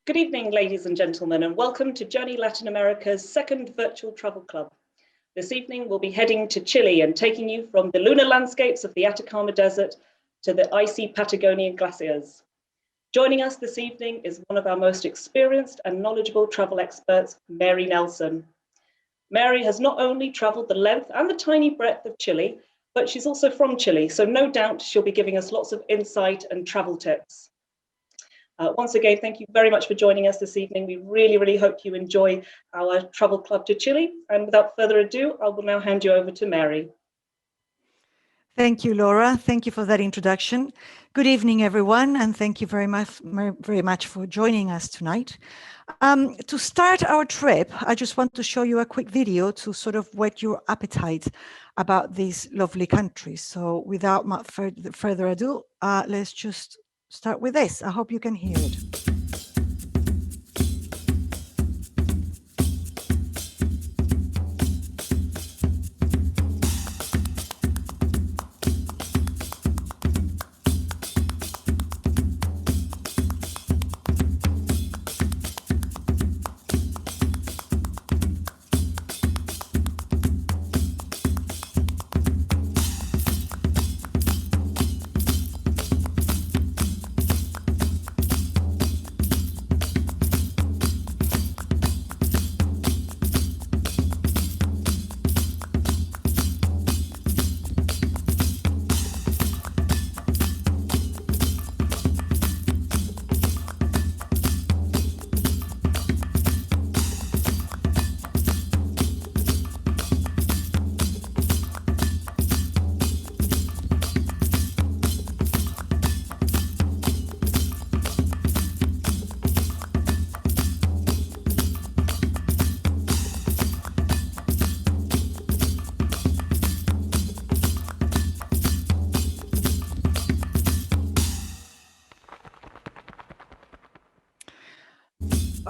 Good evening, ladies and gentlemen, and welcome to Journey Latin America's second virtual travel club. This evening, we'll be heading to Chile and taking you from the lunar landscapes of the Atacama Desert to the icy Patagonian glaciers. Joining us this evening is one of our most experienced and knowledgeable travel experts, Mary Nelson. Mary has not only traveled the length and the tiny breadth of Chile, but she's also from Chile, so no doubt she'll be giving us lots of insight and travel tips. Once again, thank you very much for joining us this evening. We really hope you enjoy our travel club to Chile. And without further ado, I will now hand you over to Mary. Thank you, Laura. Thank you for that introduction. Good evening, everyone, and thank you very much for joining us tonight. To start our trip, I just want to show you a quick video to sort of whet your appetite about these lovely countries. So without much further ado, let's just start with this. I hope you can hear it.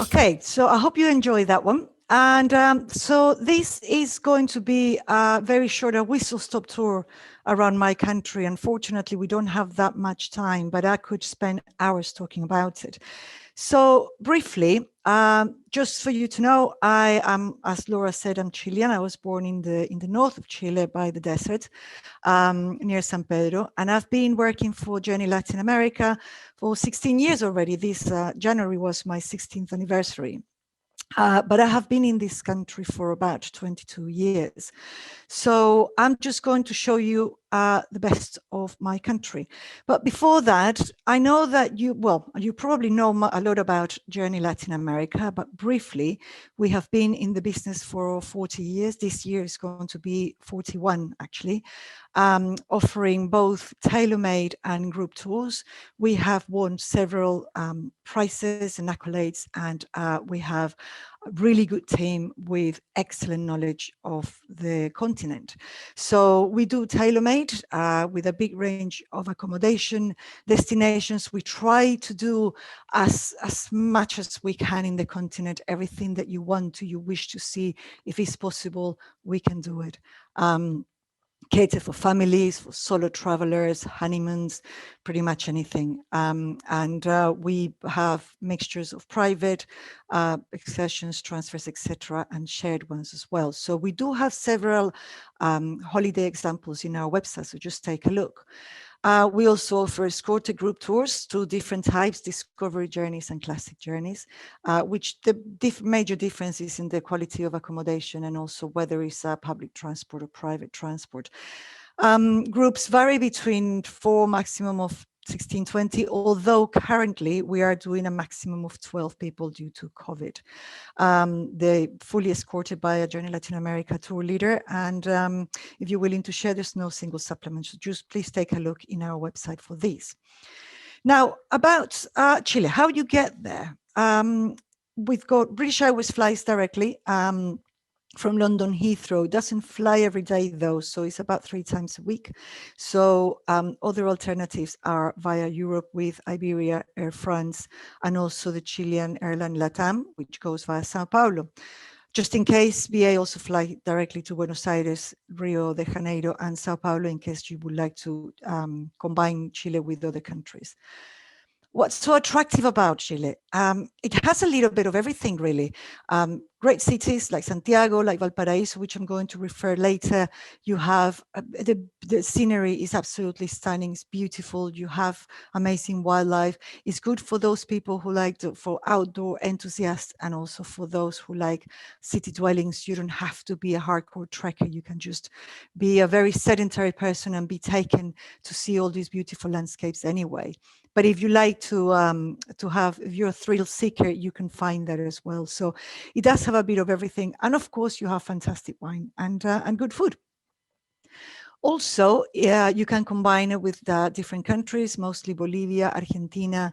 Okay, so I hope you enjoyed that one. And so this is going to be a very short, a whistle-stop tour around my country. Unfortunately, we don't have that much time, but I could spend hours talking about it. So briefly, just for you to know, I am, as Laura said, I'm Chilean. I was born in the north of Chile by the desert, near San Pedro. And I've been working for Journey Latin America for 16 years already. This January was my 16th anniversary. But I have been in this country for about 22 years. So I'm just going to show you the best of my country. But before that, I know that you probably know a lot about Journey Latin America, but briefly, we have been in the business for 40 years. This year is going to be 41, actually, offering both tailor-made and group tours. We have won several prizes and accolades, and we have a really good team with excellent knowledge of the continent. So we do tailor-made with a big range of accommodation destinations. We try to do as much as we can in the continent, everything that you want to, you wish to see. If it's possible, we can do it. Cater for families, for solo travelers, honeymoons, pretty much anything. We have mixtures of private excursions, transfers, etc., and shared ones as well. So we do have several holiday examples in our website, so just take a look. We also offer escorted group tours, two different types, discovery journeys and classic journeys, which the major difference is in the quality of accommodation and also whether it's public transport or private transport. Groups vary between 4, maximum of 16, 20, although currently we are doing a maximum of 12 people due to COVID. They're fully escorted by a Journey Latin America tour leader. And if you're willing to share, there's no single supplement. So just please take a look in our website for these. Now, about Chile, how you get there. We've got British Airways flies directly from London Heathrow. It doesn't fly every day though, so it's about 3 times a week. So other alternatives are via Europe with Iberia, Air France, and also the Chilean airline LATAM, which goes via Sao Paulo. Just in case, BA also fly directly to Buenos Aires, Rio de Janeiro, and Sao Paulo in case you would like to combine Chile with other countries. What's so attractive about Chile? It has a little bit of everything, really. Great cities like Santiago, like Valparaiso, which I'm going to refer later. You have the scenery is absolutely stunning. It's beautiful. You have amazing wildlife. It's good for those people who like for outdoor enthusiasts, and also for those who like city dwellings. You don't have to be a hardcore trekker. You can just be a very sedentary person and be taken to see all these beautiful landscapes anyway. But if you like to have, if you're a thrill seeker, you can find that as well. So it does have a bit of everything, and of course, you have fantastic wine and good food. Also, you can combine it with different countries, mostly Bolivia, Argentina,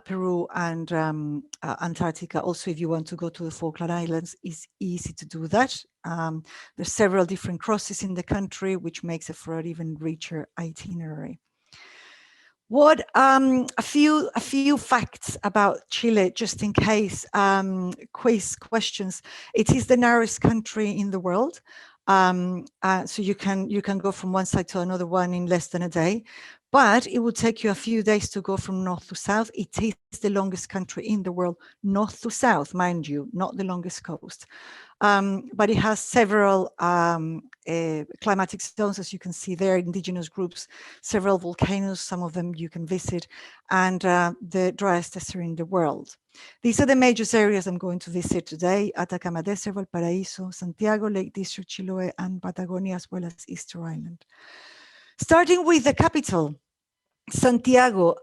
Peru, and Antarctica. Also, if you want to go to the Falkland Islands, it's easy to do that. There's several different crosses in the country, which makes it for an even richer itinerary. What a few facts about Chile, just in case quiz questions. It is the narrowest country in the world, so you can go from one side to another one in less than a day. But it will take you a few days to go from north to south. It is the longest country in the world, north to south, mind you, not the longest coast. But it has several climatic zones, as you can see there, indigenous groups, several volcanoes, some of them you can visit, and the driest desert in the world. These are the major areas I'm going to visit today: Atacama Desert, Valparaiso, Santiago, Lake District, Chiloe, and Patagonia, as well as Easter Island. Starting with the capital, Santiago.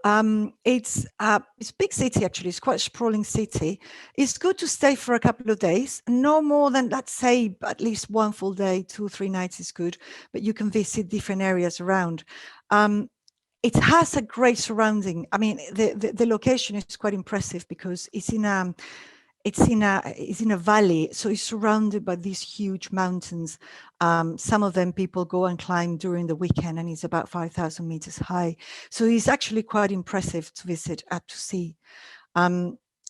It's a big city, actually. It's quite a sprawling city. It's good to stay for a couple of days, no more than, let's say, at least one full day, 2-3 nights is good, but you can visit different areas around. It has a great surrounding. I mean, the location is quite impressive because it's in a valley, so it's surrounded by these huge mountains. Some of them people go and climb during the weekend, and it's about 5,000 meters high. So it's actually quite impressive to visit and to see.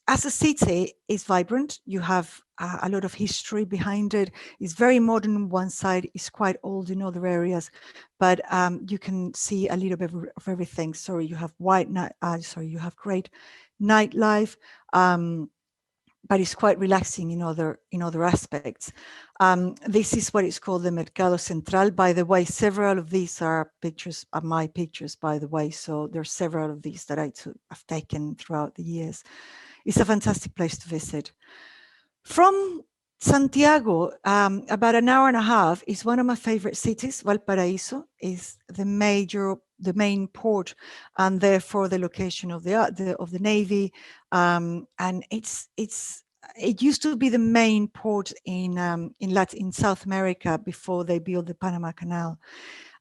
As a city, it's vibrant. You have a lot of history behind it. It's very modern on one side. It's quite old in other areas, but you can see a little bit of everything. So you have you have great nightlife. But it's quite relaxing in other aspects. This is what is called the Mercado Central. By the way, several of these are my pictures, by the way. So there's several of these that I've taken throughout the years. It's a fantastic place to visit. From Santiago, about an hour and a half, is one of my favorite cities. Valparaiso is the main port, and therefore the location of the Navy. And it used to be the main port in South America before they built the Panama Canal.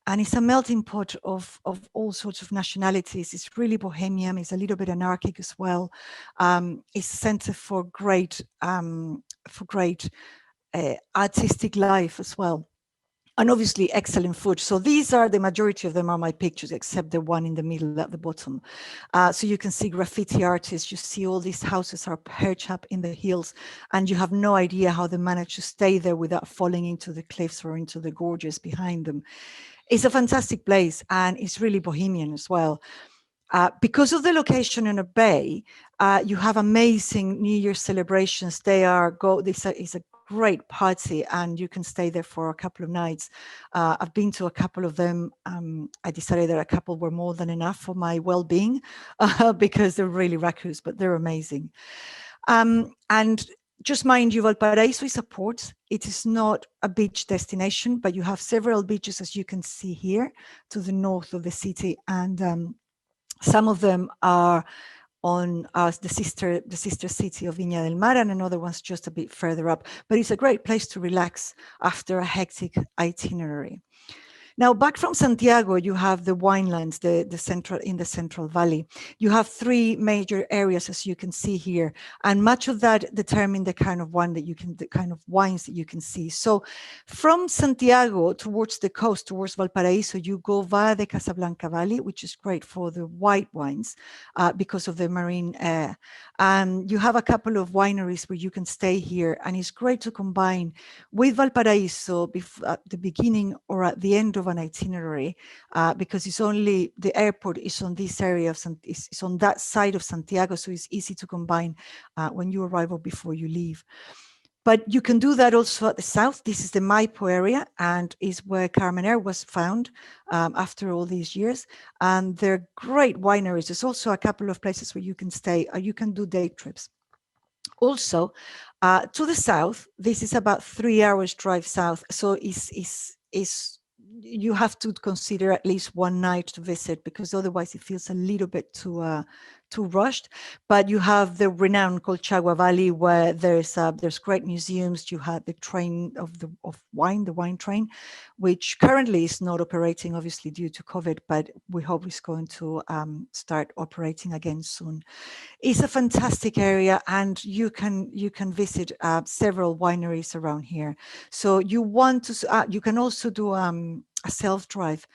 And it's a melting pot of all sorts of nationalities. It's really bohemian. It's a little bit anarchic as well. It's a center for great artistic life as well. And obviously excellent food. So these are, the majority of them are my pictures, except the one in the middle at the bottom. So you can see graffiti artists. You see all these houses are perched up in the hills, and you have no idea how they manage to stay there without falling into the cliffs or into the gorges behind them. It's a fantastic place, and it's really bohemian as well. Because of the location in a bay, you have amazing New Year's celebrations. It's a great party, and you can stay there for a couple of nights. I've been to a couple of them. I decided that a couple were more than enough for my well-being because they're really raucous, but they're amazing. And just mind you, Valparaiso is a port. It is not a beach destination, but you have several beaches, as you can see here, to the north of the city, and some of them are on the sister city of Viña del Mar, and another one's just a bit further up. But it's a great place to relax after a hectic itinerary. Now, back from Santiago, you have the winelands, in the Central Valley. You have 3 major areas, as you can see here, and much of that determine the kind of wines that you can see. So, from Santiago towards the coast, towards Valparaiso, you go via the Casablanca Valley, which is great for the white wines because of the marine air. And you have a couple of wineries where you can stay here, and it's great to combine with Valparaiso at the beginning or at the end of of an itinerary because it's only, the airport is on this area of it's on that side of Santiago, so it's easy to combine when you arrive or before you leave. But you can do that also at the south. This is the Maipo area and is where Carmenere was found after all these years. And they're great wineries. There's also a couple of places where you can stay or you can do day trips. Also, to the south, this is about 3 hours drive south. So you have to consider at least one night to visit because otherwise it feels a little bit too rushed. But you have the renowned Colchagua Valley where there's great museums. You have the train of wine, the wine train, which currently is not operating, obviously due to COVID, but we hope it's going to start operating again soon. It's a fantastic area, and you can visit several wineries around here. So you can also do a self-drive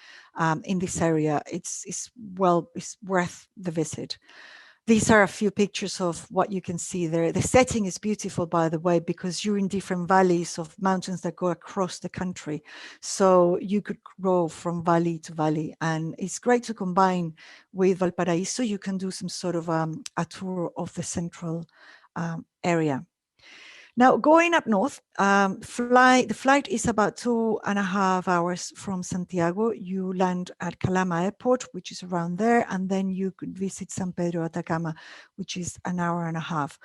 in this area. It's worth the visit. These are a few pictures of what you can see there. The setting is beautiful, by the way, because you're in different valleys of mountains that go across the country. So you could go from valley to valley, and it's great to combine with Valparaiso. You can do some sort of a tour of the central area. Now, going up north, the flight is about 2.5 hours from Santiago. You land at Calama Airport, which is around there, and then you could visit San Pedro Atacama, which is an hour and a half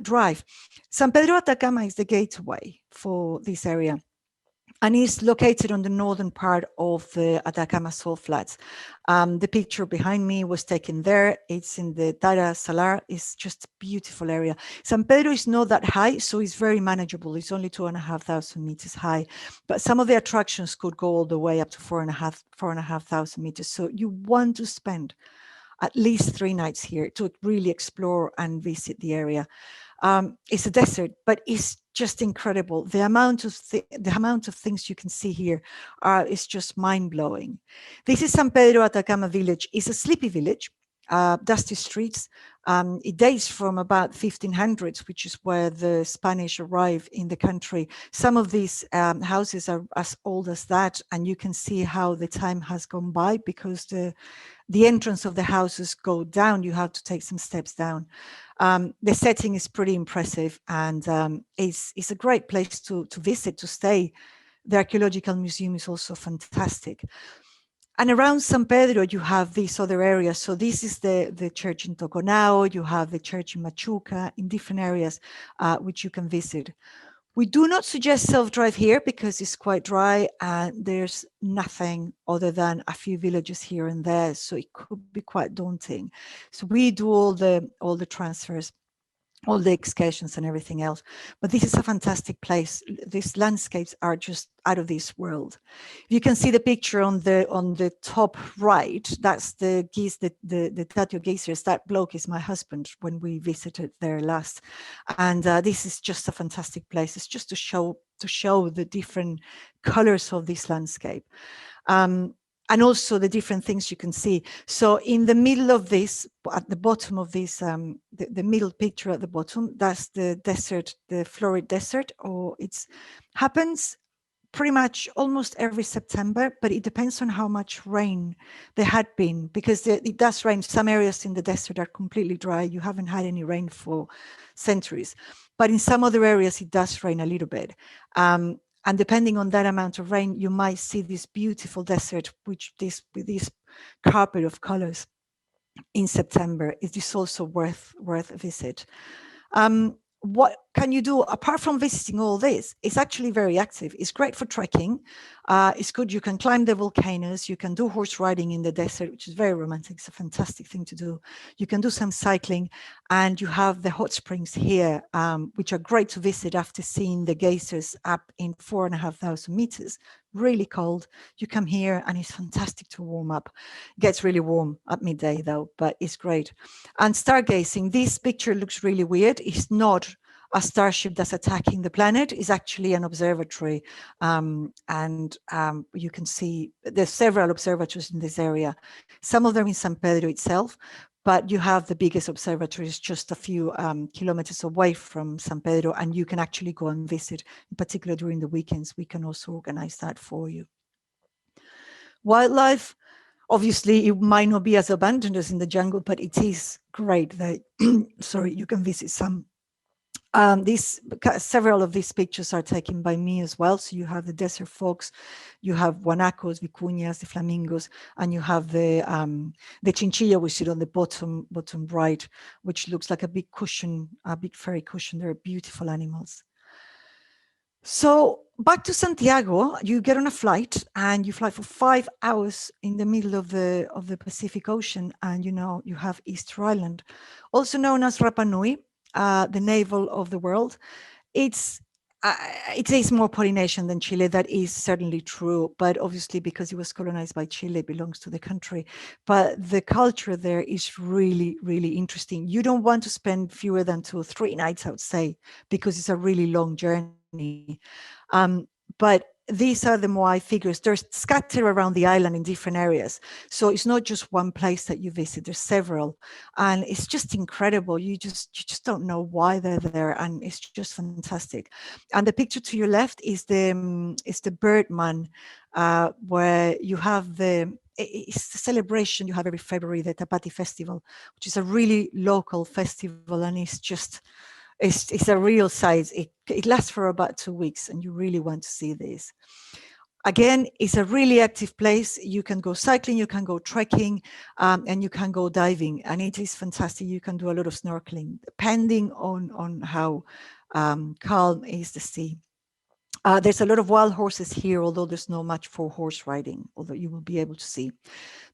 drive. San Pedro Atacama is the gateway for this area, and is located on the northern part of the Atacama Salt Flats. The picture behind me was taken there. It's in the Tara Salar. It's just a beautiful area. San Pedro is not that high, so it's very manageable. It's only 2,500 meters high, but some of the attractions could go all the way up to 4,500 meters. So you want to spend at least 3 nights here to really explore and visit the area. It's a desert, but it's just incredible. The amount of things you can see here is just mind-blowing. This is San Pedro Atacama village. It's a sleepy village, dusty streets. It dates from about 1500s, which is where the Spanish arrived in the country. Some of these houses are as old as that, and you can see how the time has gone by because the entrance of the houses go down. You have to take some steps down. The setting is pretty impressive, and it's a great place to visit, to stay. The archaeological museum is also fantastic. And around San Pedro, you have these other areas. So this is the church in Toconao. You have the church in Machuca, in different areas which you can visit. We do not suggest self-drive here because it's quite dry and there's nothing other than a few villages here and there. So it could be quite daunting. So we do all the transfers, all the excursions and everything else. But this is a fantastic place. These landscapes are just out of this world. You can see the picture on the top right. That's the Tatio geysers. That bloke is my husband when we visited there last. And this is just a fantastic place. It's just to show the different colors of this landscape. And also the different things you can see. So in the middle of this, at the bottom of this, the middle picture at the bottom, that's the desert, the florid desert, or it happens pretty much almost every September, but it depends on how much rain there had been, because it does rain. Some areas in the desert are completely dry. You haven't had any rain for centuries, but in some other areas it does rain a little bit. And depending on that amount of rain, you might see this beautiful desert, with this carpet of colors in September. It is also worth a visit. What can you do apart from visiting all this? It's actually very active. It's great for trekking. It's good. You can climb the volcanoes. You can do horse riding in the desert, which is very romantic. It's a fantastic thing to do. You can do some cycling, and you have the hot springs here, which are great to visit after seeing the geysers up in 4,500 meters. Really cold. You come here and it's fantastic to warm up. It gets really warm at midday though, but it's great. And stargazing, this picture looks really weird. It's not a starship that's attacking the planet. It's actually an observatory. You can see there's several observatories in this area. Some of them in San Pedro itself, but you have the biggest observatories just a few kilometers away from San Pedro, and you can actually go and visit, in particular during the weekends. We can also organize that for you. Wildlife, obviously, it might not be as abundant as in the jungle, but it is great that, sorry, you can visit some. Several of these pictures are taken by me as well. So you have the desert fox, you have guanacos, vicuñas, the flamingos, and you have the chinchilla, which is on the bottom right, which looks like a big cushion, a big fairy cushion. They're beautiful animals. So back to Santiago, you get on a flight and you fly for 5 hours in the middle of the Pacific Ocean, and you have Easter Island, also known as Rapa Nui, the navel of the world. It is more Polynesian than Chile. That is certainly true, but obviously because it was colonized by Chile, it belongs to the country. But the culture there is really, really interesting. You don't want to spend fewer than 2 or 3 nights, I would say, because it's a really long journey. But these are the Moai figures. They're scattered around the island in different areas. So it's not just one place that you visit, there's several. And it's just incredible. You just don't know why they're there. And it's just fantastic. And the picture to your left is the Birdman, where you have it's the celebration you have every February, the Tapati Festival, which is a really local festival. And it's a real size. It lasts for about 2 weeks, and you really want to see this. Again, it's a really active place. You can go cycling, you can go trekking, and you can go diving, and it is fantastic. You can do a lot of snorkeling, depending on how calm is the sea. There's a lot of wild horses here, although there's not much for horse riding, although you will be able to see.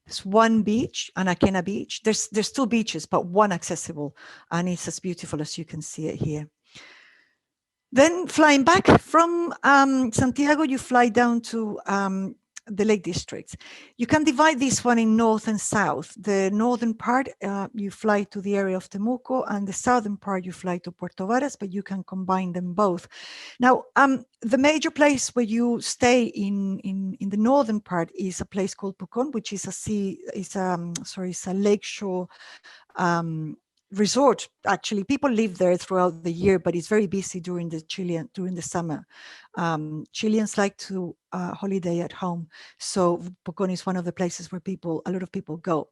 There's one beach, Anakena Beach. There's 2 beaches, but one accessible, and it's as beautiful as you can see it here. Then flying back from Santiago, you fly down to the Lake District. You can divide this one in north and south. The northern part, you fly to the area of Temuco, and the southern part, you fly to Puerto Varas, but you can combine them both. Now, the major place where you stay in the northern part is a place called Pucón, which is it's a lakeshore resort. Actually, people live there throughout the year, but it's very busy during the summer. Chileans like to holiday at home, so Pucón is one of the places where a lot of people go.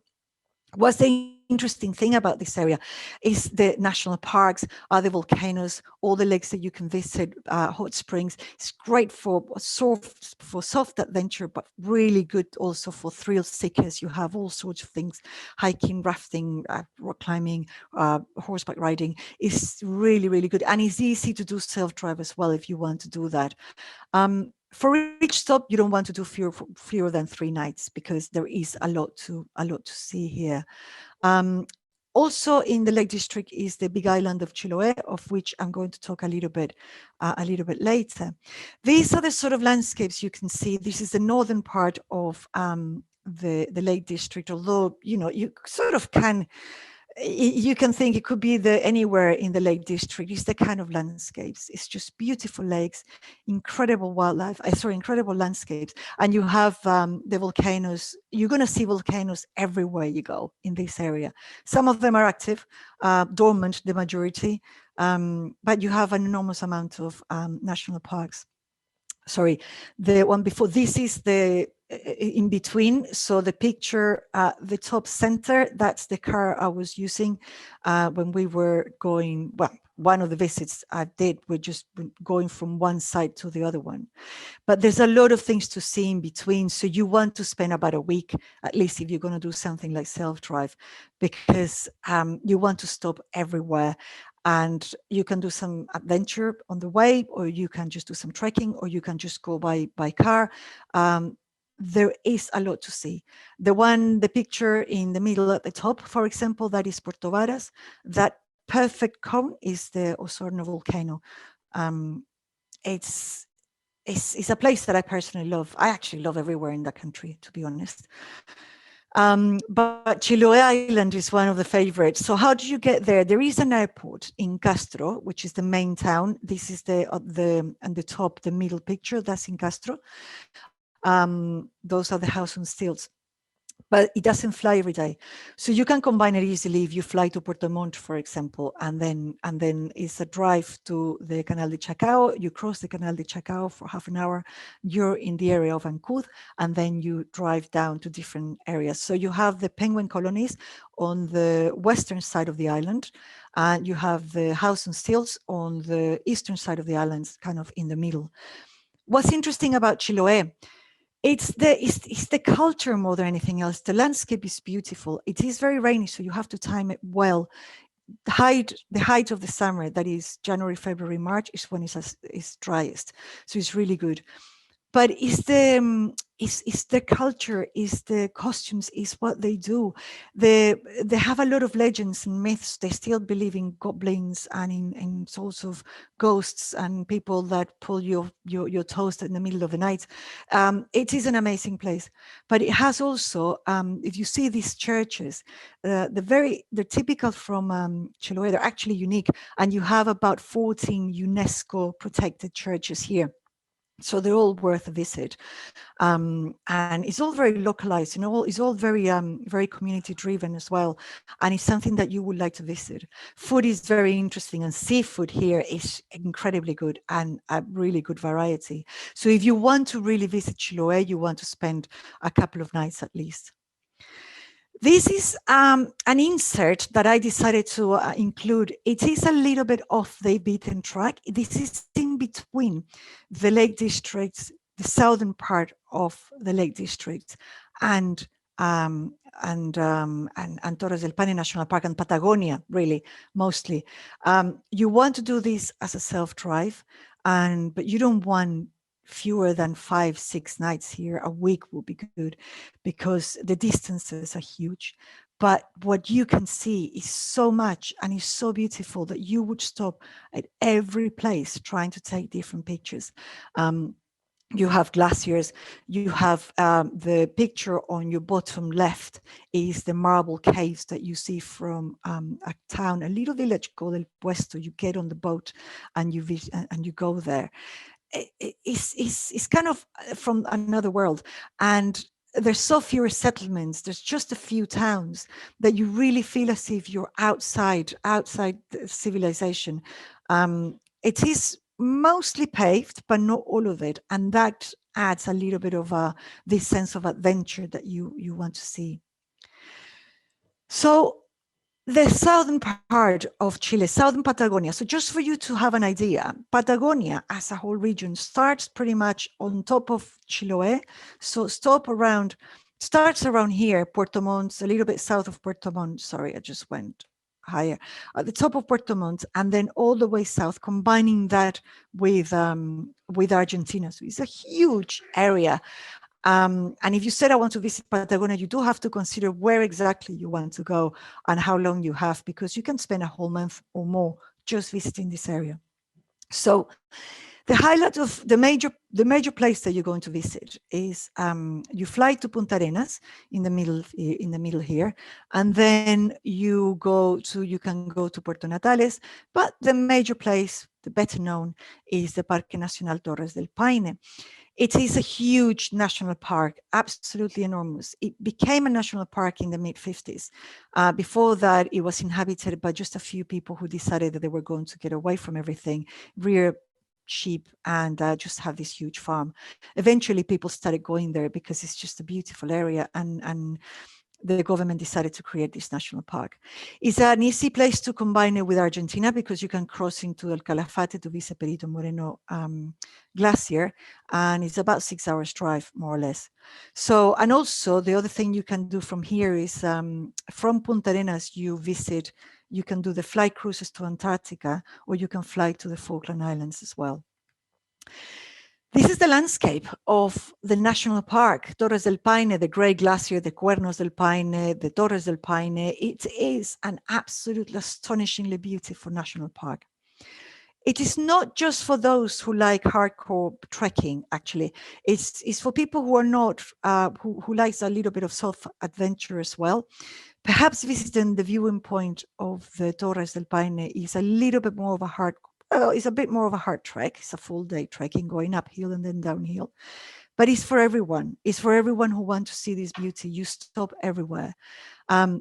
What's the interesting thing about this area is the national parks, the volcanoes, all the lakes that you can visit, hot springs. It's great for soft adventure, but really good also for thrill seekers. You have all sorts of things: hiking, rafting, rock climbing, horseback riding. It's really, really good, and it's easy to do self-drive as well if you want to do that. For each stop, you don't want to do fewer than 3 nights, because there is a lot to see here. Also in the Lake District is the big island of Chiloe, of which I'm going to talk a little bit later. These are the sort of landscapes you can see. This is the northern part of the Lake District, although you sort of you can think it could be anywhere in the Lake District. It's the kind of landscapes. It's just beautiful lakes, incredible wildlife, incredible landscapes. And you have the volcanoes. You're going to see volcanoes everywhere you go in this area. Some of them are active, dormant, the majority, but you have an enormous amount of national parks. Sorry, the one before this is the in between. So the picture the top center, that's the car I was using when we were going. Well, one of the visits I did, we're just going from one side to the other one. But there's a lot of things to see in between. So you want to spend about a week, at least if you're going to do something like self-drive, because you want to stop everywhere. And you can do some adventure on the way, or you can just do some trekking, or you can just go by car. There is a lot to see. The picture in the middle at the top, for example, that is Puerto Varas. That perfect cone is the Osorno volcano. It's a place that I personally love. I actually love everywhere in that country, to be honest. But Chiloe Island is one of the favorites. So how do you get there? There is an airport in Castro, which is the main town. This is and the top, the middle picture, that's in Castro. Those are the house on stilts. but it doesn't fly every day. So you can combine it easily if you fly to Puerto Montt, for example, and then it's a drive to the Canal de Chacao. You cross the Canal de Chacao for half an hour. You're in the area of Ancud, and then you drive down to different areas. So you have the penguin colonies on the western side of the island, and you have the house and stills on the eastern side of the islands, kind of in the middle. What's interesting about Chiloe, it's the culture more than anything else. The landscape is beautiful. It is very rainy, so you have to time it well. The height of the summer, that is January, February, March, is when it's driest. So it's really good. But it's the culture, is the costumes, is what they do. They have a lot of legends and myths. They still believe in goblins and in sorts of ghosts and people that pull your toast in the middle of the night. It is an amazing place, but it has also, if you see these churches, they're typical from Chiloe. They're actually unique, and you have about 14 UNESCO protected churches here. So they're all worth a visit, and it's all very localized. It's all very community driven as well, and it's something that you would like to visit. Food is very interesting, and seafood here is incredibly good and a really good variety. So if you want to really visit Chiloe, you want to spend a couple of nights at least. This is an insert that I decided to include. It is a little bit off the beaten track. This is in between the Lake District, the southern part of the Lake District, and Torres del Paine National Park and Patagonia, really, mostly. You want to do this as a self-drive, but you don't want fewer than 5-6 nights here. A week will be good because the distances are huge. But what you can see is so much and is so beautiful that you would stop at every place trying to take different pictures. You have glaciers, you have the picture on your bottom left is the marble caves that you see from a town, a little village called El Puesto. You get on the boat and you go there. It's kind of from another world, and there's so fewer settlements. There's just a few towns that you really feel as if you're outside the civilization. It is mostly paved, but not all of it, and that adds a little bit of this sense of adventure that you want to see. So the southern part of Chile, southern Patagonia. So just for you to have an idea, Patagonia as a whole region starts pretty much on top of Chiloe. So starts around here, Puerto Montt, a little bit south of Puerto Montt. Sorry, I just went higher. At the top of Puerto Montt, and then all the way south, combining that with Argentina. So it's a huge area. And if you said, I want to visit Patagonia, you do have to consider where exactly you want to go and how long you have, because you can spend a whole month or more just visiting this area. So the highlight of the major place that you're going to visit is you fly to Punta Arenas in the middle here, and then you can go to Puerto Natales, but the major place, the better known, is the Parque Nacional Torres del Paine. It is a huge national park, absolutely enormous. It became a national park in the mid-50s. Before that, it was inhabited by just a few people who decided that they were going to get away from everything, rear sheep, and just have this huge farm. Eventually, people started going there because it's just a beautiful area, and the government decided to create this national park. It's an easy place to combine it with Argentina because you can cross into El Calafate to visit Perito Moreno glacier, and it's about 6 hours drive, more or less. So, and also the other thing you can do from here is from Punta Arenas, you can do the fly cruises to Antarctica, or you can fly to the Falkland Islands as well. This is the landscape of the national park, Torres del Paine, the Great Glacier, the Cuernos del Paine, the Torres del Paine. It is an absolutely astonishingly beautiful national park. It is not just for those who like hardcore trekking, actually. It's for people who are not, who likes a little bit of self-adventure as well. Perhaps visiting the viewing point of the Torres del Paine is a little bit more of a it's a bit more of a hard trek. It's a full day trekking, going uphill and then downhill. but it's for everyone. It's for everyone who wants to see this beauty. You stop everywhere.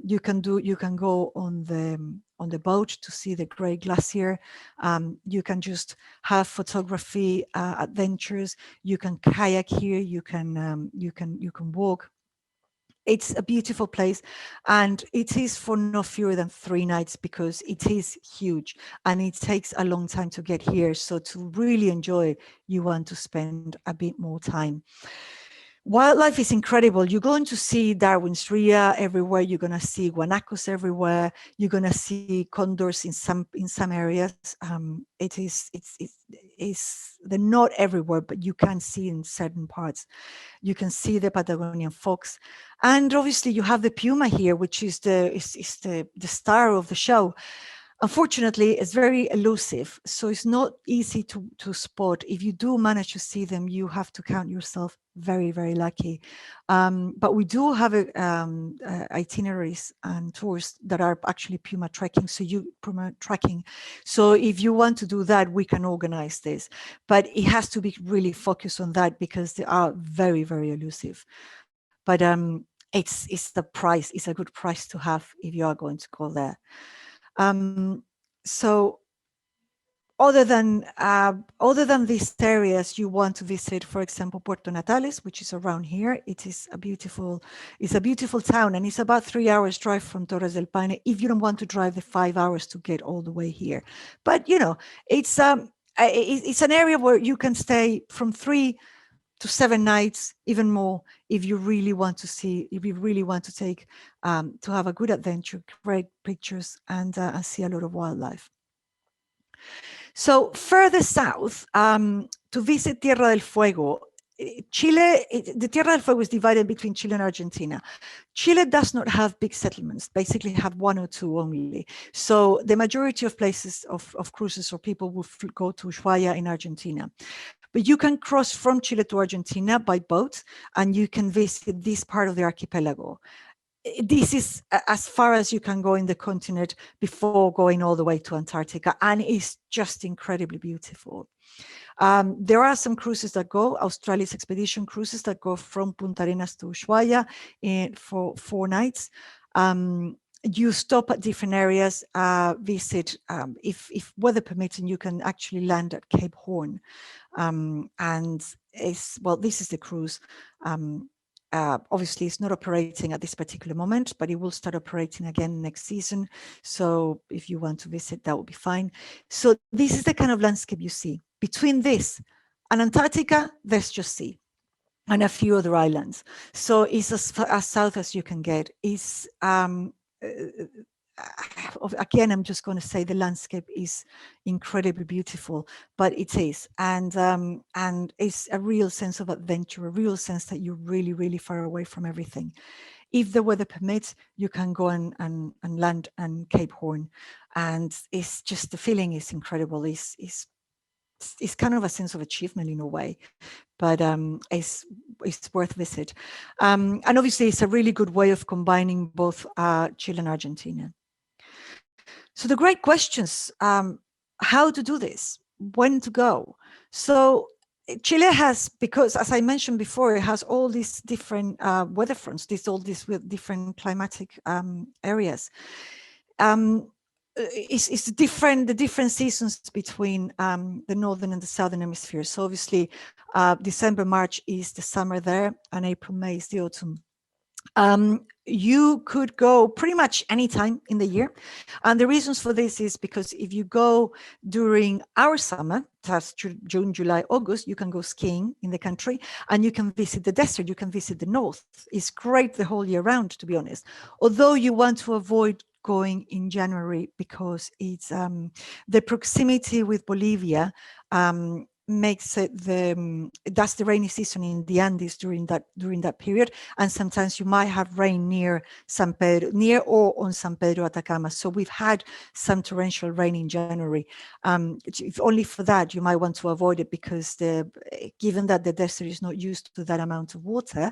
You can go on the boat to see the Great Glacier. You can just have photography adventures. You can kayak here. You can walk. It's a beautiful place, and it is for no fewer than 3 nights because it is huge and it takes a long time to get here. So to really enjoy, you want to spend a bit more time. Wildlife is incredible. You're going to see Darwin's rhea everywhere. You're going to see guanacos everywhere. You're going to see condors in some areas. They're not everywhere, but you can see in certain parts. You can see the Patagonian fox, and obviously you have the puma here, which is the star of the show. Unfortunately, it's very elusive, so it's not easy to spot. If you do manage to see them, you have to count yourself very, very lucky. But we do have itineraries and tours that are actually puma trekking. So if you want to do that, we can organize this. But it has to be really focused on that because they are very, very elusive. But it's the price. It's a good price to have if you are going to go there. So other than these areas you want to visit, for example, Puerto Natales, which is around here, it's a beautiful town, and it's about 3 hours drive from Torres del Paine if you don't want to drive the 5 hours to get all the way here. But it's an area where you can stay from 3 to 7 nights, even more, if you really want to take to have a good adventure, great pictures, and see a lot of wildlife. So further south, to visit Tierra del Fuego, Chile, the Tierra del Fuego is divided between Chile and Argentina. Chile does not have big settlements, basically have 1 or 2 only. So the majority of places of cruises or people will go to Ushuaia in Argentina. But you can cross from Chile to Argentina by boat, and you can visit this part of the archipelago. This is as far as you can go in the continent before going all the way to Antarctica, and it's just incredibly beautiful. There are some cruises that go, Australis Expedition cruises that go from Punta Arenas to Ushuaia for 4 nights. You stop at different areas, visit, if weather permits, and you can actually land at Cape Horn. And this is the cruise. Obviously, it's not operating at this particular moment, but it will start operating again next season. So if you want to visit, that will be fine. So this is the kind of landscape you see. Between this and Antarctica, there's just sea and a few other islands. So it's as south as you can get. It's again, I'm just going to say the landscape is incredibly beautiful, but it is, and it's a real sense of adventure, a real sense that you're really, really far away from everything. If the weather permits, you can go and land on Cape Horn, and it's just, the feeling is incredible. It's kind of a sense of achievement in a way, but it's worth visit. And obviously, it's a really good way of combining both Chile and Argentina. So the great questions, how to do this, when to go. So Chile has, because as I mentioned before, it has all these different weather fronts, all these with different climatic areas. It's different, the different seasons between the northern and the southern hemisphere. So obviously, December, March is the summer there, and April, May is the autumn. You could go pretty much any time in the year. And the reasons for this is because if you go during our summer, that's June, July, August, you can go skiing in the country, and you can visit the desert, you can visit the north. It's great the whole year round, to be honest. Although you want to avoid going in January because it's the proximity with Bolivia makes it that's the rainy season in the Andes during that period, and sometimes you might have rain near or on San Pedro Atacama. So we've had some torrential rain in January. If only for that, you might want to avoid it, because given that the desert is not used to that amount of water,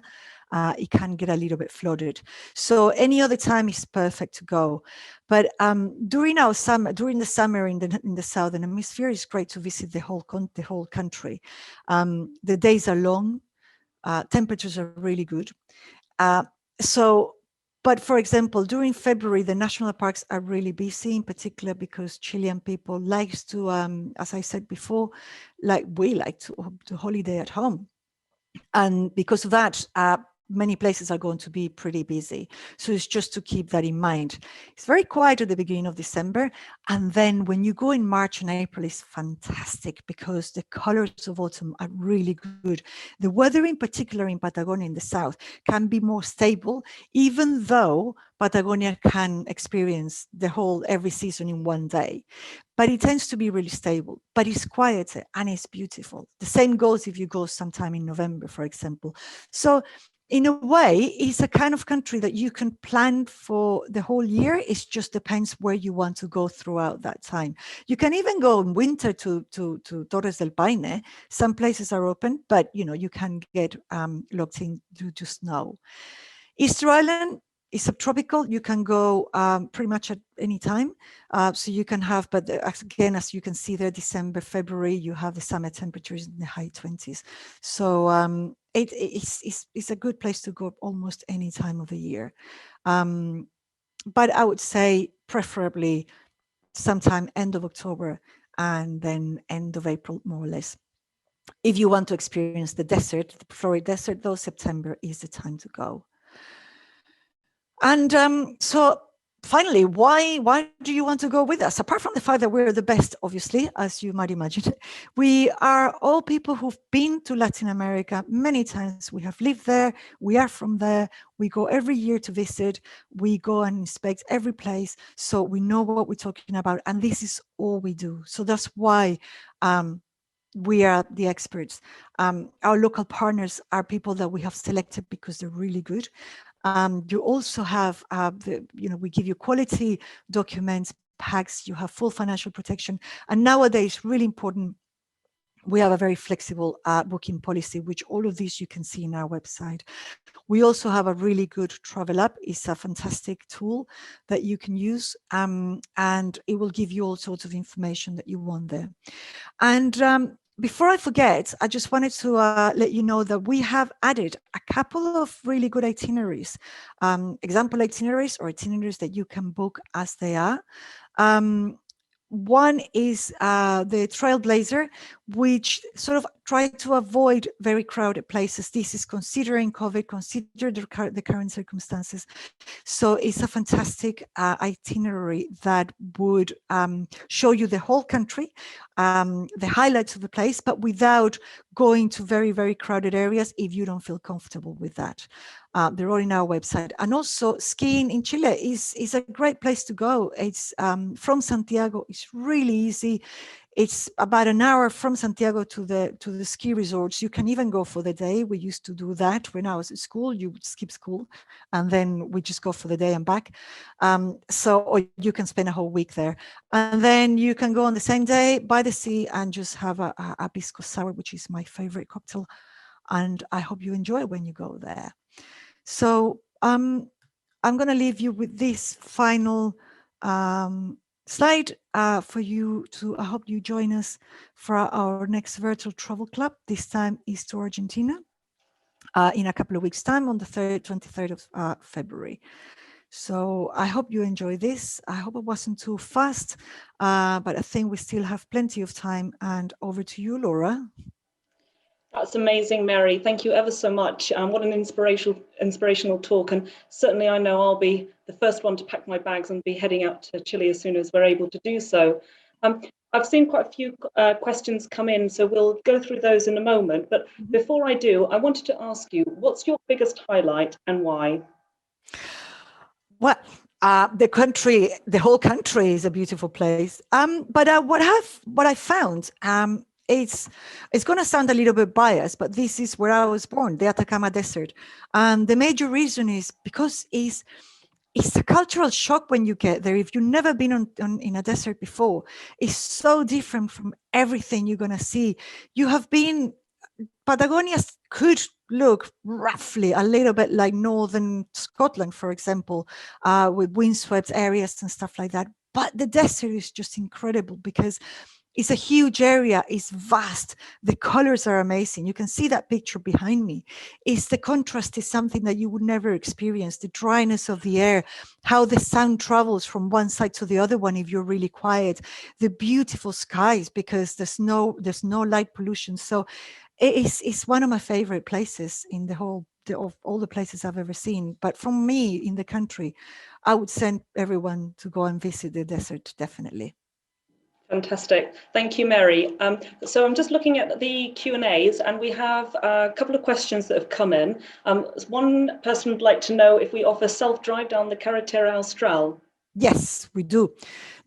it can get a little bit flooded. So any other time is perfect to go. But during the summer in the southern hemisphere, it's great to visit the whole country. The days are long. temperatures are really good. But for example, during February, the national parks are really busy, in particular because Chilean people likes to, as I said before, like we like to holiday at home. And because of that, many places are going to be pretty busy. So it's just to keep that in mind. It's very quiet at the beginning of December. And then when you go in March and April, it's fantastic because the colors of autumn are really good. The weather in particular in Patagonia in the south can be more stable, even though Patagonia can experience every season in one day. But it tends to be really stable, but it's quieter and it's beautiful. The same goes if you go sometime in November, for example. So in a way, it's a kind of country that you can plan for the whole year. It just depends where you want to go throughout that time. You can even go in winter to Torres del Paine. Some places are open, but you can get locked in due to snow. Easter Island is subtropical. You can go pretty much at any time. So you can have, but again, as you can see there, December, February, you have the summer temperatures in the high 20s. So it's a good place to go almost any time of the year. But I would say preferably sometime end of October and then end of April, more or less. If you want to experience the desert, the Florida desert, though, September is the time to go. And so finally, why do you want to go with us? Apart from the fact that we're the best, obviously, as you might imagine, we are all people who've been to Latin America many times. We have lived there. We are from there. We go every year to visit. We go and inspect every place. So we know what we're talking about. And this is all we do. So that's why we are the experts. Our local partners are people that we have selected because they're really good. You also have, we give you quality documents, packs, you have full financial protection. And nowadays, really important, we have a very flexible booking policy, which all of these you can see in our website. We also have a really good travel app. It's a fantastic tool that you can use, and it will give you all sorts of information that you want there. And before I forget, I just wanted to let you know that we have added a couple of really good itineraries, example itineraries or itineraries that you can book as they are. One is the Trailblazer, which sort of try to avoid very crowded places. This is considering COVID, consider the current circumstances. So it's a fantastic itinerary that would show you the whole country, the highlights of the place, but without going to very, very crowded areas if you don't feel comfortable with that. They're all in our website. And also skiing in Chile is a great place to go. It's from Santiago, it's really easy. It's about an hour from Santiago to the ski resorts. You can even go for the day. We used to do that when I was at school. You would skip school and then we just go for the day and back. Or you can spend a whole week there. And then you can go on the same day by the sea and just have a pisco sour, which is my favorite cocktail. And I hope you enjoy it when you go there. So I'm going to leave you with this final slide for you to, I hope you join us for our next virtual travel club. This time is to Argentina in a couple of weeks' time on the 23rd of February. So I hope you enjoy this. I hope it wasn't too fast, but I think we still have plenty of time. And over to you, Laura. That's amazing, Mary. Thank you ever so much. What an inspirational talk. And certainly I know I'll be the first one to pack my bags and be heading out to Chile as soon as we're able to do so. I've seen quite a few questions come in, so we'll go through those in a moment. But before I do, I wanted to ask you, what's your biggest highlight and why? Well, the whole country is a beautiful place. But what I found, it's going to sound a little bit biased, but this is where I was born, the Atacama Desert. And the major reason is because it's a cultural shock when you get there. If you've never been in a desert before, it's so different from everything you're going to see. Patagonia could look roughly a little bit like northern Scotland, for example, with windswept areas and stuff like that. But the desert is just incredible because It's a huge area. It's vast. The colors are amazing. You can see that picture behind me. It's the contrast is something that you would never experience. The dryness of the air, how the sound travels from one side to the other one if you're really quiet. The beautiful skies because there's no light pollution. So it's one of my favorite places in of all the places I've ever seen. But from me in the country, I would send everyone to go and visit the desert, definitely. Fantastic. Thank you, Mary. So I'm just looking at the Q&As, and we have a couple of questions that have come in. One person would like to know if we offer self-drive down the Carretera Austral. Yes, we do.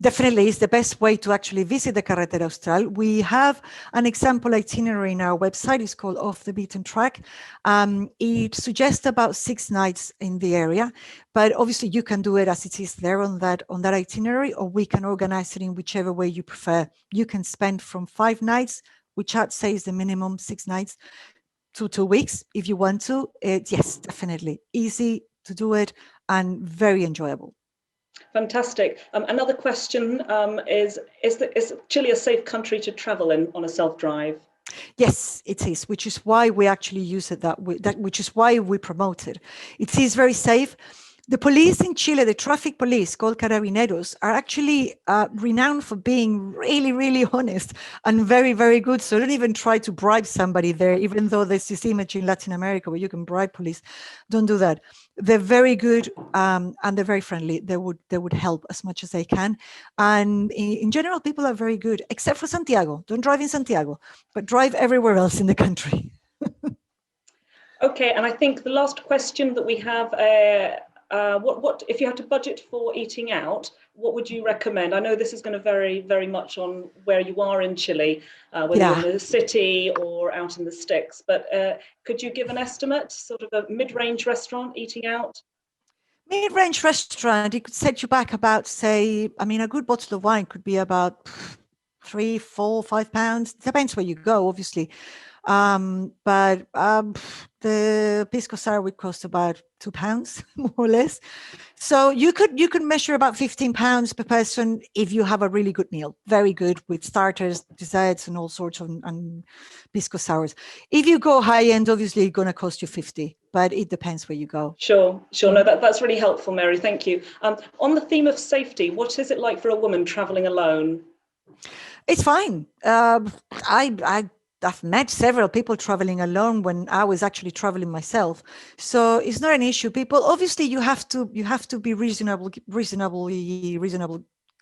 Definitely, it's the best way to actually visit the Carretera Austral. We have an example itinerary in our website. It's called Off the Beaten Track. It suggests about 6 nights in the area, but obviously you can do it as it is there on that itinerary, or we can organize it in whichever way you prefer. You can spend from 5 nights, which I'd say is the minimum, 6 nights, to 2 weeks if you want to. Yes, definitely easy to do it and very enjoyable. Fantastic. Another question is Chile a safe country to travel in on a self-drive? Yes, it is, which is why we actually use it which is why we promote it. It is very safe. The police in Chile, the traffic police called Carabineros, are actually renowned for being really, really honest and very, very good. So don't even try to bribe somebody there, even though there's this image in Latin America where you can bribe police. Don't do that. They're very good and they're very friendly. They would help as much as they can. And in general, people are very good, except for Santiago. Don't drive in Santiago, but drive everywhere else in the country. Okay, and I think the last question that we have, what if you had to budget for eating out, what would you recommend? I know this is going to vary very much on where you are in Chile, whether you're in the city or out in the sticks, but could you give an estimate, sort of a mid-range restaurant eating out? Mid-range restaurant, it could set you back about, say, I mean, a good bottle of wine could be about 3, 4, 5 pounds. Depends where you go, obviously. But the pisco sour would cost about £2, more or less. So you could measure about £15 per person if you have a really good meal, very good with starters, desserts, and all sorts of and pisco sours. If you go high end, obviously it's going to cost you 50, but it depends where you go. Sure. No, that's really helpful, Mary. Thank you. On the theme of safety, what is it like for a woman traveling alone? It's fine. I've met several people traveling alone when I was actually traveling myself, so it's not an issue. People, obviously, you have to be reasonably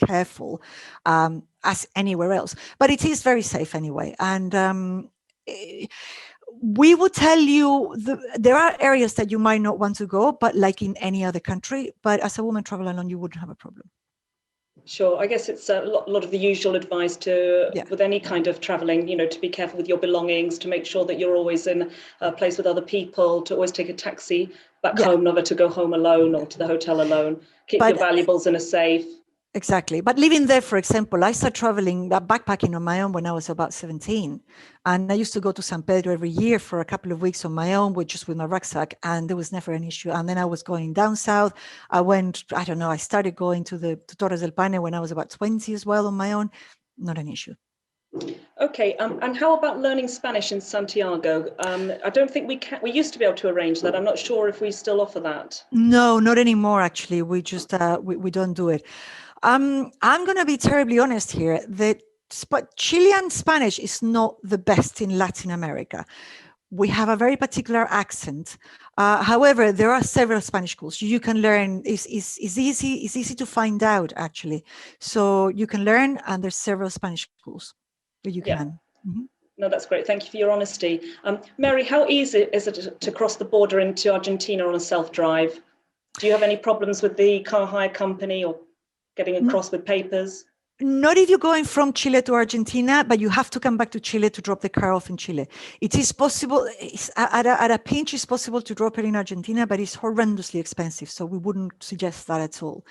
careful, as anywhere else. But it is very safe anyway, and we would tell you there are areas that you might not want to go, but like in any other country. But as a woman traveling alone, you wouldn't have a problem. Sure, I guess it's a lot of the usual advice with any kind of traveling, to be careful with your belongings, to make sure that you're always in a place with other people, to always take a taxi back home, never to go home alone or to the hotel alone, keep your valuables in a safe. Exactly. But living there, for example, I started traveling, backpacking on my own when I was about 17. And I used to go to San Pedro every year for a couple of weeks on my own, just with my rucksack. And there was never an issue. And then I was going down south. I started going to Torres del Paine when I was about 20 as well on my own. Not an issue. Okay, and how about learning Spanish in Santiago? I don't think we used to be able to arrange that. I'm not sure if we still offer that. No, not anymore, actually. We just, we don't do it. I'm going to be terribly honest here that Chilean Spanish is not the best in Latin America. We have a very particular accent. However, there are several Spanish schools you can learn. It's easy to find out, actually. So you can learn, and there's several Spanish schools where you can. Mm-hmm. No, that's great. Thank you for your honesty. Mary, how easy is it to cross the border into Argentina on a self-drive? Do you have any problems with the car hire company or getting across with papers? Not if you're going from Chile to Argentina, but you have to come back to Chile to drop the car off in Chile. It is possible, at a pinch, it's possible to drop it in Argentina, but it's horrendously expensive. So we wouldn't suggest that at all.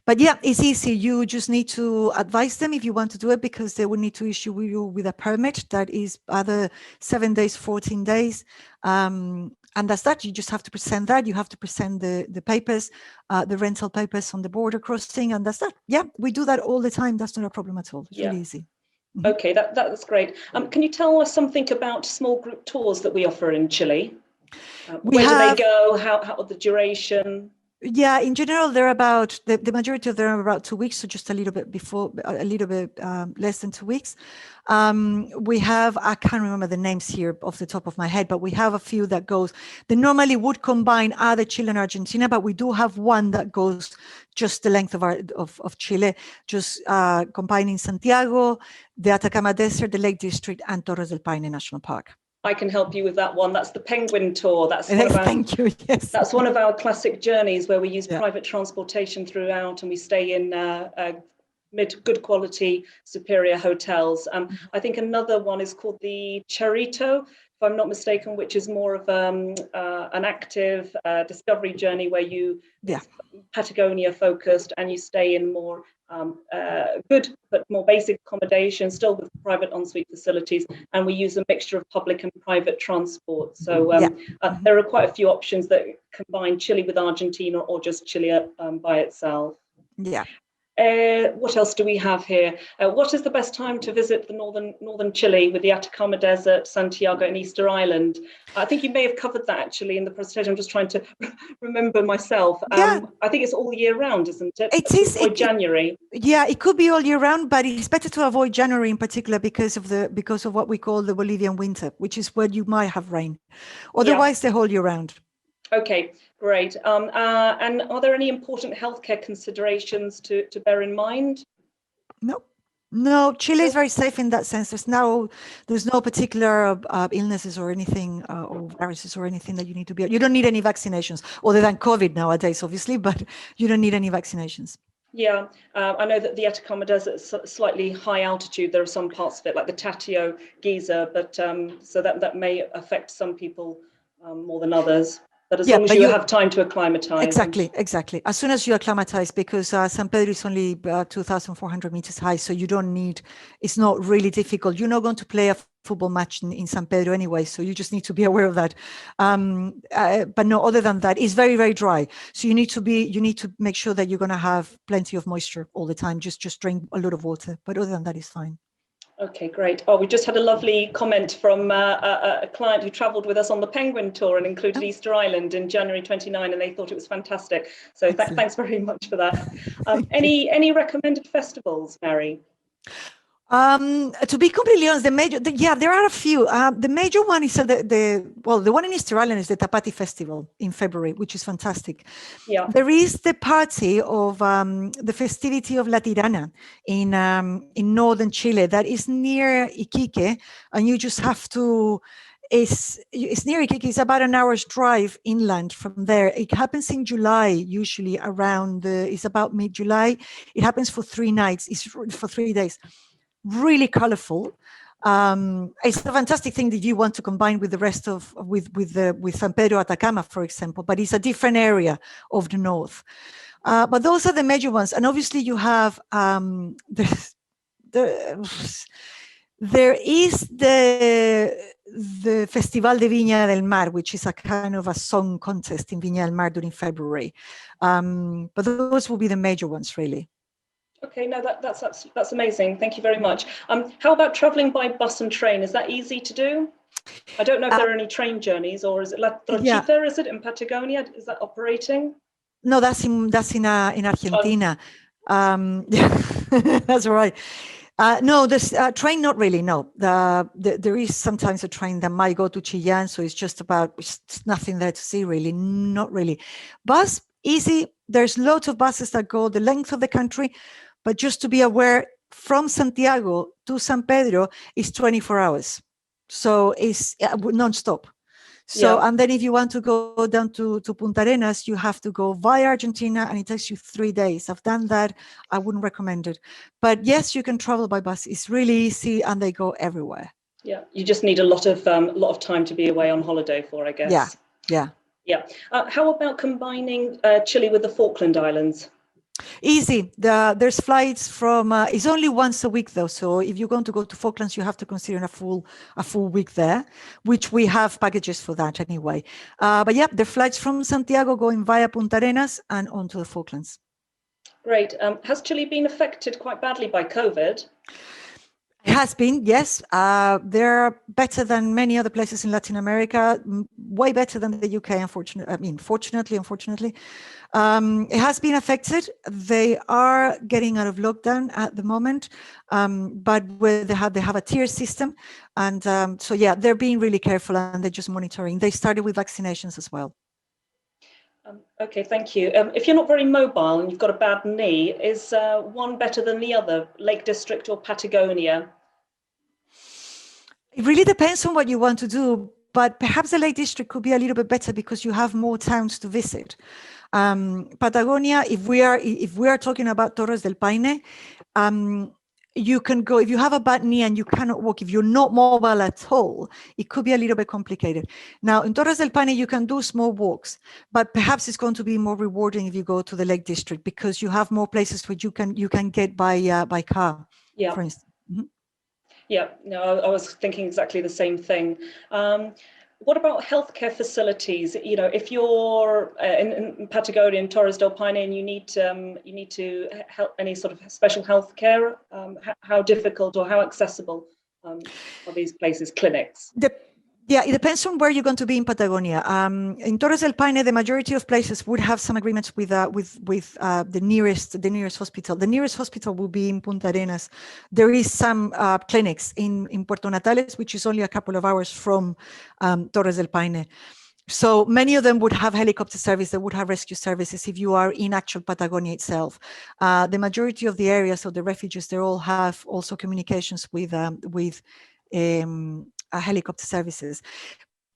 But yeah, it's easy. You just need to advise them if you want to do it, because they will need to issue you with a permit that is either 7 days, 14 days. And that's that. You just have to present that. You have to present the papers, the rental papers on the border crossing, and that's that. Yeah, we do that all the time. That's not a problem at all. It's really easy. Okay, that's great. Can you tell us something about small group tours that we offer in Chile? Where do they go? How the duration? Yeah, in general, they're about the majority of them are about 2 weeks, so just a little bit less than 2 weeks. We have, I can't remember the names here off the top of my head, but we have a few that goes. They normally would combine either Chile and Argentina, but we do have one that goes just the length of Chile, just combining Santiago, the Atacama Desert, the Lake District, and Torres del Paine National Park. I can help you with that one. That's the Penguin Tour. Thank you. Yes. That's one of our classic journeys where we use private transportation throughout, and we stay in good quality, superior hotels. I think another one is called the Charito, if I'm not mistaken, which is more of an active discovery journey where you Patagonia focused, and you stay in more good but more basic accommodation, still with private ensuite facilities, and we use a mixture of public and private transport. So there are quite a few options that combine Chile with Argentina or just Chile by itself. Yeah. What else do we have here? What is the best time to visit the northern Chile with the Atacama Desert, Santiago and Easter Island? I think you may have covered that actually in the presentation. I'm just trying to remember myself. I think it's all year round, isn't it? It is. January. Yeah, it could be all year round, but it's better to avoid January in particular because of what we call the Bolivian winter, which is where you might have rain. Otherwise, the whole year round. Okay, great. And are there any important healthcare considerations to bear in mind? No, Chile is very safe in that sense. There's no particular illnesses or anything or viruses or anything that you need to be. You don't need any vaccinations other than COVID nowadays, obviously, but you don't need any vaccinations. Yeah, I know that the Atacama Desert is slightly high altitude. There are some parts of it, like the Tatio Giza, but so that may affect some people more than others. But as long as you have time to acclimatize. Exactly. As soon as you acclimatize, because San Pedro is only 2,400 meters high, so you don't need, it's not really difficult. You're not going to play a football match in San Pedro anyway, so you just need to be aware of that. But no, other than that, it's very, very dry. So you need to make sure that you're going to have plenty of moisture all the time. Just drink a lot of water. But other than that, it's fine. Okay, great. Oh, we just had a lovely comment from a client who travelled with us on the Penguin Tour and included Easter Island in January 29, and they thought it was fantastic. So thanks very much for that. Any recommended festivals, Mary? To be completely honest, there are a few. The major one is the one in Easter Island is the Tapati Festival in February, which is fantastic. Yeah. There is the party of the festivity of La Tirana in northern Chile that is near Iquique, and you just have to. It's near Iquique. It's about an hour's drive inland from there. It happens in July, usually it's about mid-July. It happens for 3 nights. It's for 3 days. Really colorful. It's a fantastic thing that you want to combine with the rest of with San Pedro Atacama, for example, but it's a different area of the north. But those are the major ones, and obviously you have there is the Festival de Viña del Mar, which is a kind of a song contest in Viña del Mar during February. But those will be the major ones, really. Okay, no, that's amazing. Thank you very much. How about traveling by bus and train? Is that easy to do? I don't know if there are any train journeys, or is it La Tronchita? Is it in Patagonia? Is that operating? No, that's in Argentina. That's right. No, this train, not really. No, there is sometimes a train that might go to Chillán, so it's nothing there to see, really. Not really. Bus, easy. There's lots of buses that go the length of the country. But just to be aware, from Santiago to San Pedro is 24 hours. So it's non-stop. So, and then if you want to go down to Punta Arenas, you have to go via Argentina, and it takes you 3 days. I've done that. I wouldn't recommend it. But yes, you can travel by bus. It's really easy, and they go everywhere. Yeah, you just need a lot of time to be away on holiday for, I guess. Yeah. How about combining Chile with the Falkland Islands? Easy. There's flights from. It's only once a week though, so if you're going to go to Falklands, you have to consider a full week there, which we have packages for that anyway. But yeah, the flights from Santiago going via Punta Arenas and onto the Falklands. Great. Has Chile been affected quite badly by COVID? It has been, yes. They're better than many other places in Latin America, way better than the UK, unfortunately. It has been affected. They are getting out of lockdown at the moment, but where they have a tier system. And so, yeah, they're being really careful and they're just monitoring. They started with vaccinations as well. Okay, thank you. If you're not very mobile and you've got a bad knee, is one better than the other, Lake District or Patagonia? It really depends on what you want to do, but perhaps the Lake District could be a little bit better because you have more towns to visit. Patagonia, if we are talking about Torres del Paine, you can go if you have a bad knee and you cannot walk. If you're not mobile at all, it could be a little bit complicated. Now, in Torres del Paine, you can do small walks, but perhaps it's going to be more rewarding if you go to the Lake District because you have more places where you can get by car. Yeah. For instance. Mm-hmm. Yeah, no, I was thinking exactly the same thing. What about healthcare facilities? You know, if you're in Patagonia and Torres del Paine and you need to help any sort of special healthcare, how difficult or how accessible are these places, clinics? Yeah, it depends on where you're going to be in Patagonia. In Torres del Paine, the majority of places would have some agreements with the nearest hospital. The nearest hospital will be in Punta Arenas. There is some clinics in Puerto Natales, which is only a couple of hours from Torres del Paine. So many of them would have helicopter service, they would have rescue services if you are in actual Patagonia itself. The majority of the areas of the refugees, they all have also communications with helicopter services.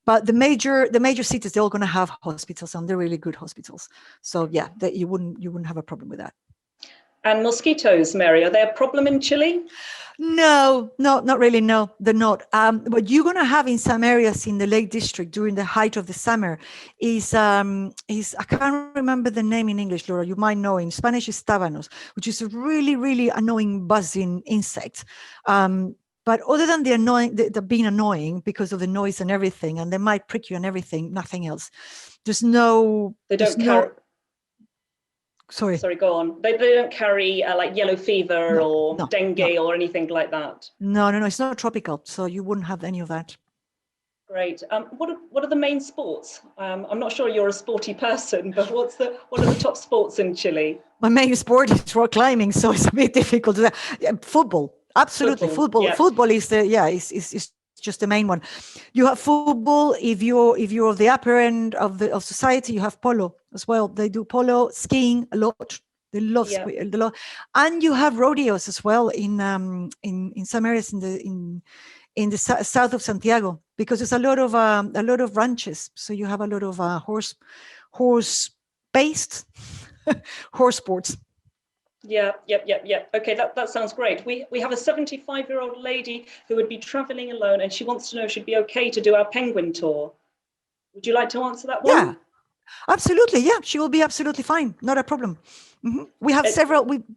But the major cities, they're all going to have hospitals, and they're really good hospitals. So yeah, you wouldn't have a problem with that. And mosquitoes, Mary, are they a problem in Chile? No, not really. No, they're not. What you're going to have in some areas in the Lake District during the height of the summer is I can't remember the name in English, Laura. You might know. In Spanish, is tábanos, which is a really, really annoying buzzing insect. But other than the being annoying because of the noise and everything, and they might prick you and everything, nothing else. There's no. They don't carry. Sorry, go on. They don't carry like yellow fever or dengue or anything like that. No. It's not tropical, so you wouldn't have any of that. Great. What are the main sports? I'm not sure you're a sporty person, but what are the top sports in Chile? My main sport is rock climbing, so it's a bit difficult to football. Absolutely, football. Yeah. Football is is just the main one. You have football. If you're of the upper end of society, you have polo as well. They do polo, skiing a lot. They love skiing a lot, and you have rodeos as well in some areas in the south of Santiago, because there's a lot of ranches. So you have a lot of horse-based horse sports. Yeah. Okay, that sounds great. We have a 75-year-old lady who would be traveling alone, and she wants to know if she'd be okay to do our penguin tour. Would you like to answer that one? Yeah, absolutely. Yeah, she will be absolutely fine. Not a problem. Mm-hmm. We have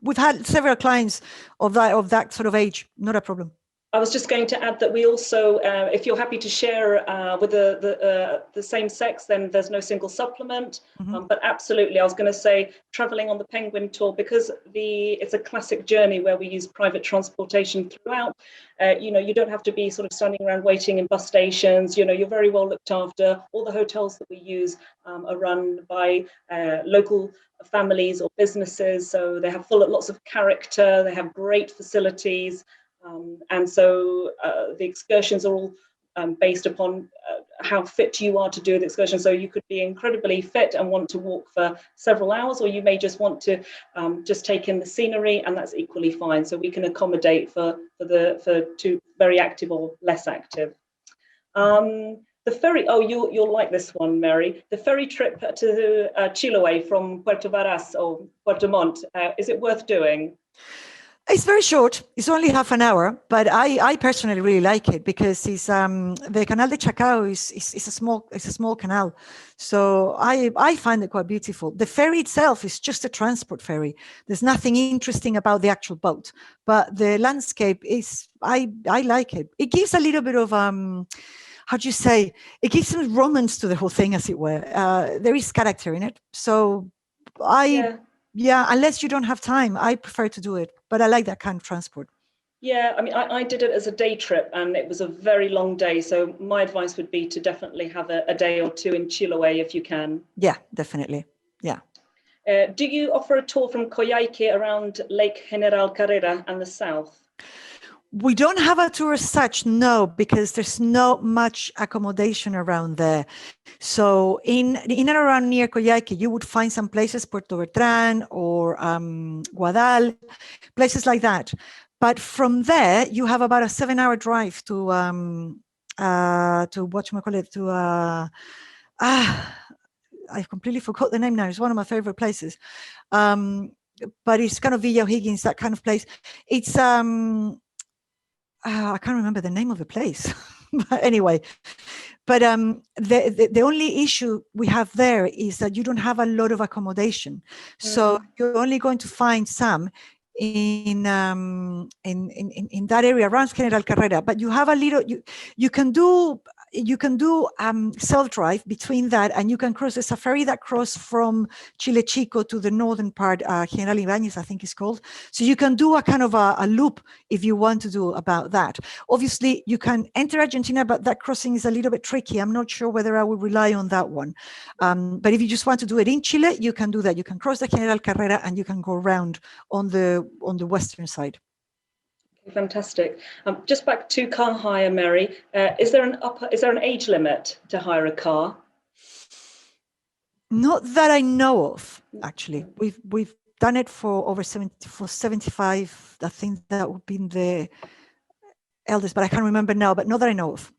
we've had several clients of that sort of age. Not a problem. I was just going to add that we also, if you're happy to share with the same sex, then there's no single supplement. Mm-hmm. But absolutely, I was going to say, traveling on the penguin tour, because it's a classic journey where we use private transportation throughout. You don't have to be sort of standing around waiting in bus stations. You're very well looked after. All the hotels that we use are run by local families or businesses, so they have lots of character. They have great facilities. And so the excursions are all based upon how fit you are to do the excursion. So you could be incredibly fit and want to walk for several hours, or you may just want to just take in the scenery, and that's equally fine. So we can accommodate for two very active or less active. The ferry, you'll like this one, Mary. The ferry trip to Chiloe from Puerto Varas or Puerto Montt, is it worth doing? It's very short. It's only half an hour, but I personally really like it because it's the Canal de Chacao is a small canal, so I find it quite beautiful. The ferry itself is just a transport ferry. There's nothing interesting about the actual boat, but the landscape is I like it. It gives a little bit of how do you say? It gives some romance to the whole thing, as it were. There is character in it, so Yeah, unless you don't have time, I prefer to do it. But I like that kind of transport. Yeah, I mean, I did it as a day trip and it was a very long day. So my advice would be to definitely have a day or two in Chiloe if you can. Yeah, definitely. Yeah. Do you offer a tour from Coyhaique around Lake General Carrera and the south? We don't have a tour as such, no, because there's not much accommodation around there. So in and around near Coyhaique, you would find some places, Puerto Bertrán or Guadal, places like that. But from there, you have about a 7-hour drive to whatchamacallit, to I completely forgot the name now. It's one of my favorite places. But it's kind of Villa O'Higgins, that kind of place. It's I can't remember the name of the place. But anyway, but the only issue we have there is that you don't have a lot of accommodation. So you're only going to find some in that area around General Carrera, but you have a little, you can do self-drive between that, and you can cross. There's a ferry that crosses from Chile Chico to the northern part, General Ibáñez, I think it's called. So you can do a kind of a loop if you want to do about that. Obviously, you can enter Argentina, but that crossing is a little bit tricky. I'm not sure whether I would rely on that one. But if you just want to do it in Chile, you can do that. You can cross the General Carrera and you can go around on the western side. Fantastic. Just back to car hire, Mary. Is there an age limit to hire a car? Not that I know of, actually. We've done it for over 75. I think that would be the eldest, but I can't remember now. But not that I know of.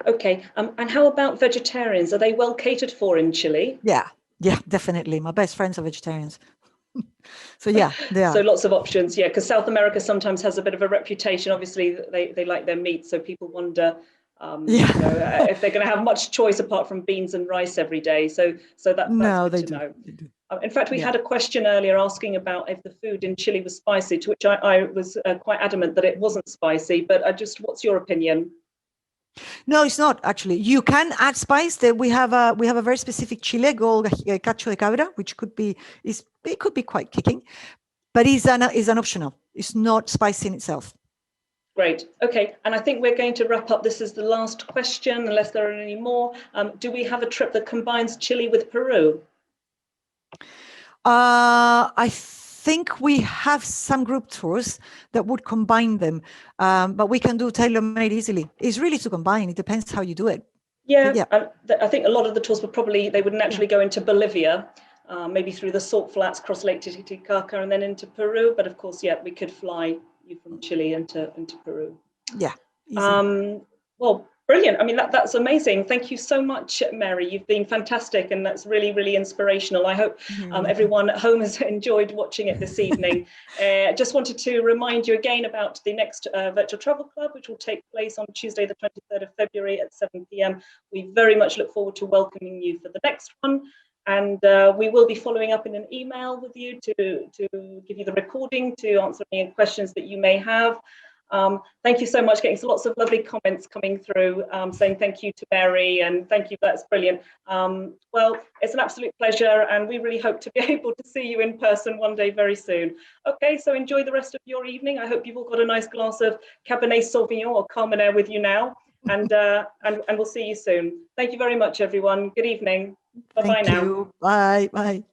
Okay. And how about vegetarians? Are they well catered for in Chile? Yeah, definitely. My best friends are vegetarians. So yeah, they are. So lots of options, yeah, because South America sometimes has a bit of a reputation. Obviously, they like their meat, so people wonder if they're going to have much choice apart from beans and rice every day. So that's good to know. In fact, we had a question earlier asking about if the food in Chile was spicy, to which I was quite adamant that it wasn't spicy. But what's your opinion? No, it's not actually. You can add spice. That we have a very specific chile called cacho de cabra, which could be quite kicking, but is an optional. It's not spicy in itself. Great. Okay, and I think we're going to wrap up. This is the last question, unless there are any more. Do we have a trip that combines Chile with Peru? I think we have some group tours that would combine them, but we can do tailor-made easily. It's really to combine. It depends how you do it. Yeah. I think a lot of the tours they would naturally go into Bolivia, maybe through the salt flats, cross Lake Titicaca, and then into Peru. But of course, we could fly you from Chile into Peru. Yeah. Easy. Well, brilliant. I mean, that's amazing. Thank you so much, Mary. You've been fantastic, and that's really, really inspirational. I hope everyone at home has enjoyed watching it this evening. Just wanted to remind you again about the next Virtual Travel Club, which will take place on Tuesday, the 23rd of February at 7 p.m. We very much look forward to welcoming you for the next one. And we will be following up in an email with you to give you the recording, to answer any questions that you may have. Thank you so much. Getting lots of lovely comments coming through, saying thank you to Mary and thank you. That's brilliant. Well, it's an absolute pleasure, and we really hope to be able to see you in person one day very soon. Okay, so enjoy the rest of your evening. I hope you've all got a nice glass of Cabernet Sauvignon or Carmenere with you now, and we'll see you soon. Thank you very much, everyone. Good evening. Bye-bye now. Bye.